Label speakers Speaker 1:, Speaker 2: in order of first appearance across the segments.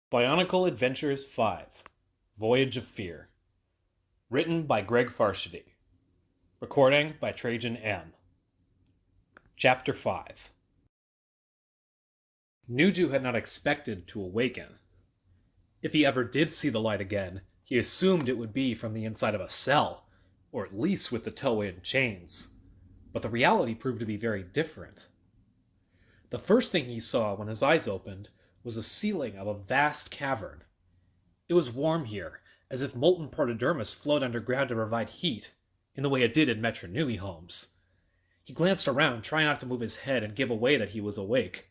Speaker 1: BIONICLE Adventures 5 Voyage of Fear. Written by Greg Farshidi. Recording by Trajan M. Chapter 5. Nuju had not expected to awaken. If he ever did see the light again, he assumed it would be from the inside of a cell, or at least with the tow in chains. But the reality proved to be very different. The first thing he saw when his eyes opened was the ceiling of a vast cavern. It was warm here, as if molten protodermis flowed underground to provide heat, in the way it did in Metro Nui homes. He glanced around, trying not to move his head and give away that he was awake.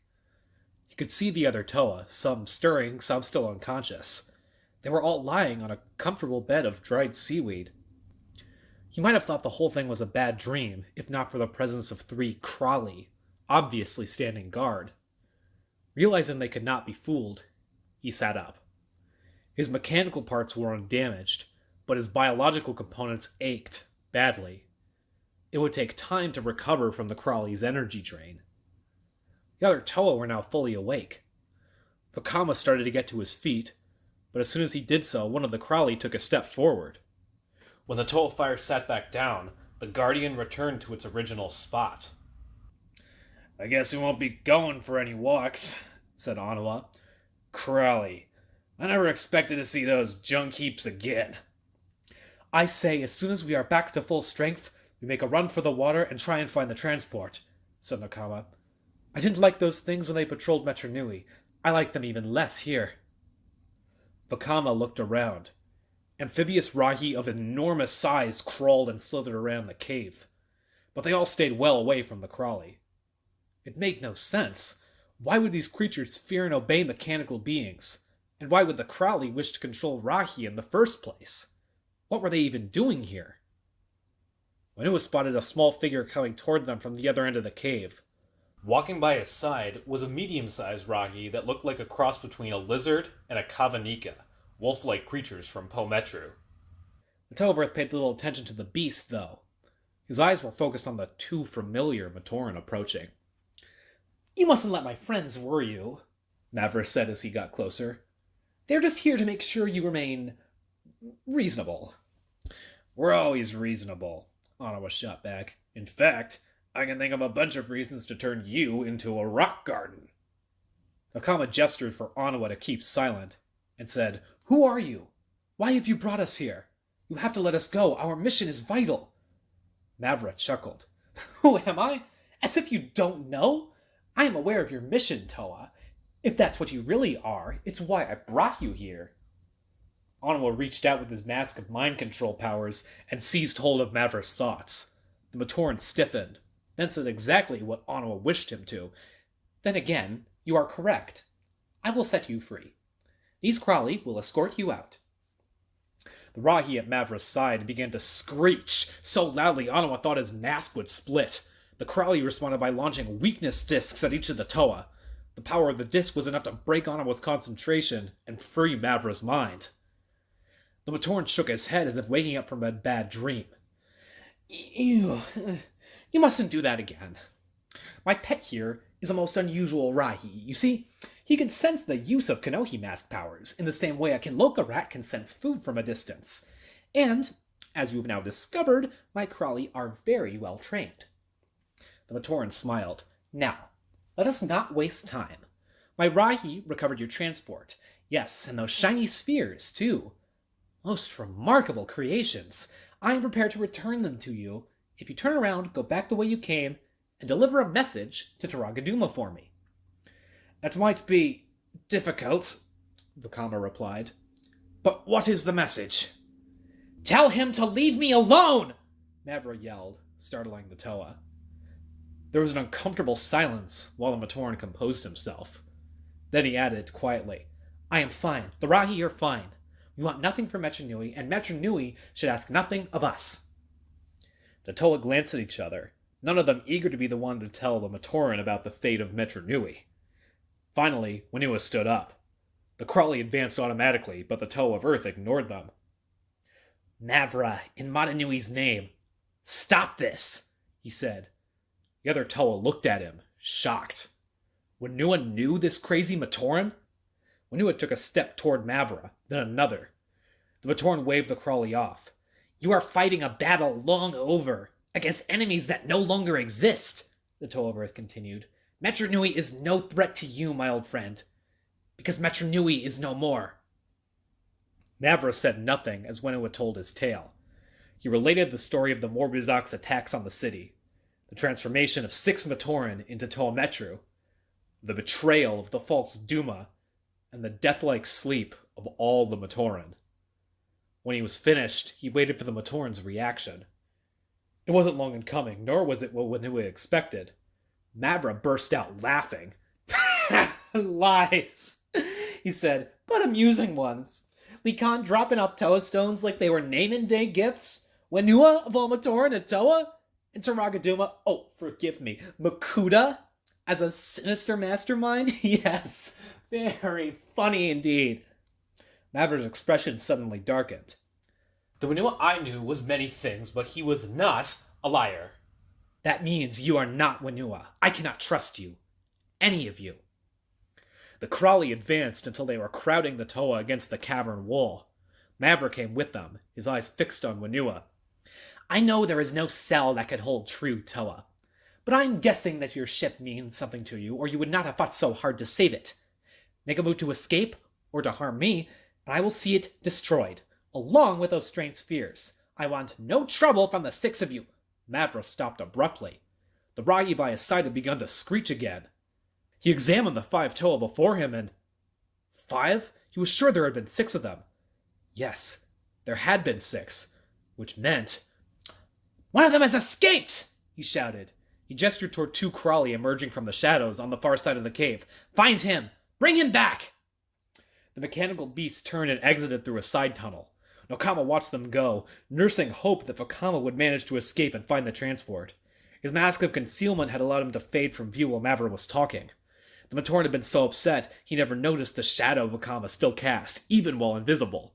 Speaker 1: He could see the other Toa, some stirring, some still unconscious. They were all lying on a comfortable bed of dried seaweed. He might have thought the whole thing was a bad dream, if not for the presence of 3 Crawley, obviously standing guard. Realizing they could not be fooled, he sat up. His mechanical parts were undamaged, but his biological components ached badly. It would take time to recover from the Crawley's energy drain. The other Toa were now fully awake. Vakama started to get to his feet, but as soon as he did so, one of the Crawley took a step forward. When the Toa fire sat back down, the Guardian returned to its original spot. "I guess we won't be going for any walks," said Anawa. "Crawley, I never expected to see those junk heaps again." "I say, as soon as we are back to full strength, we make a run for the water and try and find the transport," said Nakama. "I didn't like those things when they patrolled Metro Nui. I like them even less here." Vakama looked around. Amphibious Rahi of enormous size crawled and slithered around the cave, but they all stayed well away from the Crawley. It made no sense. Why would these creatures fear and obey mechanical beings? And why would the Crawley wish to control Rahi in the first place? What were they even doing here? Manua spotted a small figure coming toward them from the other end of the cave. Walking by his side was a medium-sized Rahi that looked like a cross between a lizard and a Kavanika, wolf-like creatures from Pometru. The Toa of Earth paid little attention to the beast, though. His eyes were focused on the too familiar Matoran approaching. "You mustn't let my friends worry you," Mavra said as he got closer. "They're just here to make sure you remain reasonable." "We're always reasonable," Anawa shot back. "In fact, I can think of a bunch of reasons to turn you into a rock garden." Akama gestured for Anawa to keep silent, and said, "Who are you? Why have you brought us here? You have to let us go. Our mission is vital." Mavra chuckled. "Who am I? As if you don't know? I am aware of your mission, Toa. If that's what you really are, it's why I brought you here." Anawa reached out with his mask of mind control powers and seized hold of Mavra's thoughts. The Matoran stiffened, then said exactly what Anawa wished him to. "Then again, you are correct. I will set you free. These Crawley will escort you out." The Rahi at Mavra's side began to screech so loudly Anawa thought his mask would split. The Crawley responded by launching weakness discs at each of the Toa. The power of the disc was enough to break Anawa's concentration and free Mavra's mind. The Matoran shook his head as if waking up from a bad dream. "You mustn't do that again. My pet here is a most unusual Rahi. You see, he can sense the use of Kanohi mask powers in the same way a Kinloka rat can sense food from a distance. And, as you've now discovered, my Crawley are very well trained." The Matoran smiled. "Now, let us not waste time. My Rahi recovered your transport. Yes, and those shiny spheres, too. Most remarkable creations. I am prepared to return them to you if you turn around, go back the way you came, and deliver a message to Taragaduma for me." "That might be difficult," Vakama replied. "But what is the message?" "Tell him to leave me alone!" Mavra yelled, startling the Toa. There was an uncomfortable silence while the Matoran composed himself. Then he added quietly, "I am fine. The Rahi are fine. We want nothing from Metro Nui, and Metro Nui should ask nothing of us." The Toa glanced at each other, none of them eager to be the one to tell the Matoran about the fate of Metro Nui. Finally, Manua stood up. The Crawley advanced automatically, but the Toa of Earth ignored them. "Mavra, in Matanui's name, stop this," he said. The other Toa looked at him, shocked. Wenua knew this crazy Matoran? Wenua took a step toward Mavra, then another. The Matoran waved the Crawley off. "You are fighting a battle long over, against enemies that no longer exist," the Toa continued. "Metronui is no threat to you, my old friend, because Metronui is no more." Mavra said nothing as Wenua told his tale. He related the story of the Morbizak's attacks on the city, the transformation of 6 Matoran into Toa Metru, the betrayal of the false Duma, and the death-like sleep of all the Matoran. When he was finished, he waited for the Matoran's reaction. It wasn't long in coming, nor was it what Wenua expected. Mavra burst out laughing. "Lies," he said, "but amusing ones. We can't drop enough Toa stones like they were name-and-day gifts. Wenua of all Matoran and Toa? And Taragaduma, oh, forgive me, Makuta? As a sinister mastermind? Yes, very funny indeed." Mavra's expression suddenly darkened. "The Wenua I knew was many things, but he was not a liar." "That means you are not Wenua. I cannot trust you. Any of you." The Crawley advanced until they were crowding the Toa against the cavern wall. Mavra came with them, his eyes fixed on Wenua. "I know there is no cell that could hold true Toa, but I'm guessing that your ship means something to you, or you would not have fought so hard to save it. Make a move to escape, or to harm me, and I will see it destroyed, along with those strange spheres. I want no trouble from the 6 of you." Mavra stopped abruptly. The Ragi by his side had begun to screech again. He examined the 5 Toa before him, and 5? He was sure there had been 6 of them. Yes, there had been 6, which meant... "One of them has escaped!" he shouted. He gestured toward 2 Crawley emerging from the shadows on the far side of the cave. "Find him! Bring him back!" The mechanical beast turned and exited through a side tunnel. Nokama watched them go, nursing hope that Vakama would manage to escape and find the transport. His mask of concealment had allowed him to fade from view while Mavra was talking. The Matoran had been so upset, he never noticed the shadow Vakama still cast, even while invisible.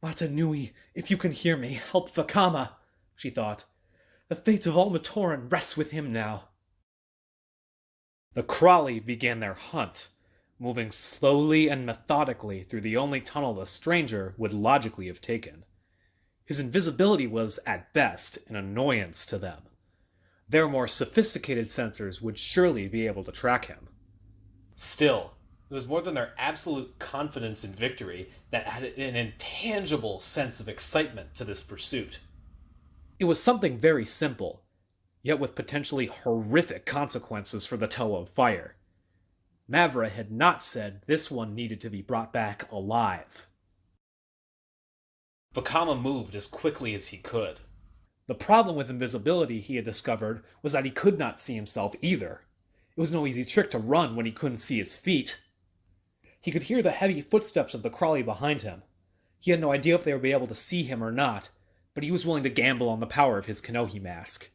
Speaker 1: "Mata Nui, if you can hear me, help Vakama," she thought. "The fate of all Matoran rests with him now." The Crawley began their hunt, moving slowly and methodically through the only tunnel the stranger would logically have taken. His invisibility was, at best, an annoyance to them. Their more sophisticated sensors would surely be able to track him. Still, it was more than their absolute confidence in victory that added an intangible sense of excitement to this pursuit. It was something very simple, yet with potentially horrific consequences for the Toa of Fire. Mavra had not said this one needed to be brought back alive. Vakama moved as quickly as he could. The problem with invisibility, he had discovered, was that he could not see himself either. It was no easy trick to run when he couldn't see his feet. He could hear the heavy footsteps of the Crawley behind him. He had no idea if they would be able to see him or not, but he was willing to gamble on the power of his Kanohi mask.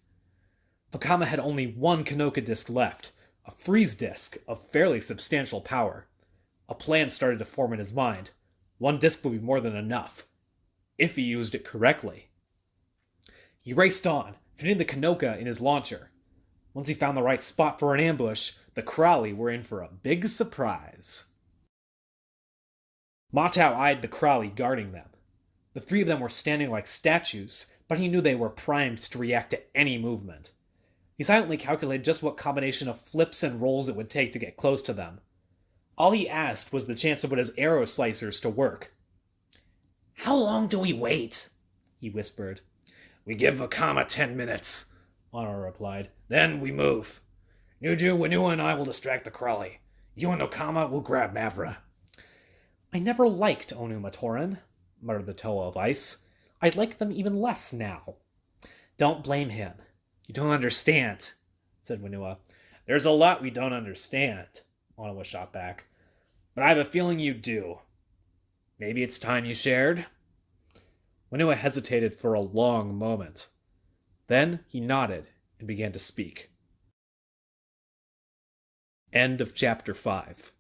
Speaker 1: Vakama had only 1 Kanoka disc left, a freeze disc of fairly substantial power. A plan started to form in his mind. 1 disc would be more than enough, if he used it correctly. He raced on, fitting the Kanoka in his launcher. Once he found the right spot for an ambush, the Crawley were in for a big surprise. Matau eyed the Crawley guarding them. The 3 of them were standing like statues, but he knew they were primed to react to any movement. He silently calculated just what combination of flips and rolls it would take to get close to them. All he asked was the chance to put his arrow slicers to work. "How long do we wait?" he whispered. "We give Vakama 10 minutes, Honor replied. "Then we move. Nuju, Wenua, and I will distract the Crawley. You and Nokama will grab Mavra." "I never liked Onu Matoran," muttered the Toa of Ice. "I'd like them even less now." "Don't blame him. You don't understand," said Wenua. "There's a lot we don't understand," Onawa shot back. "But I have a feeling you do. Maybe it's time you shared?" Wenua hesitated for a long moment. Then he nodded and began to speak. End of Chapter 5.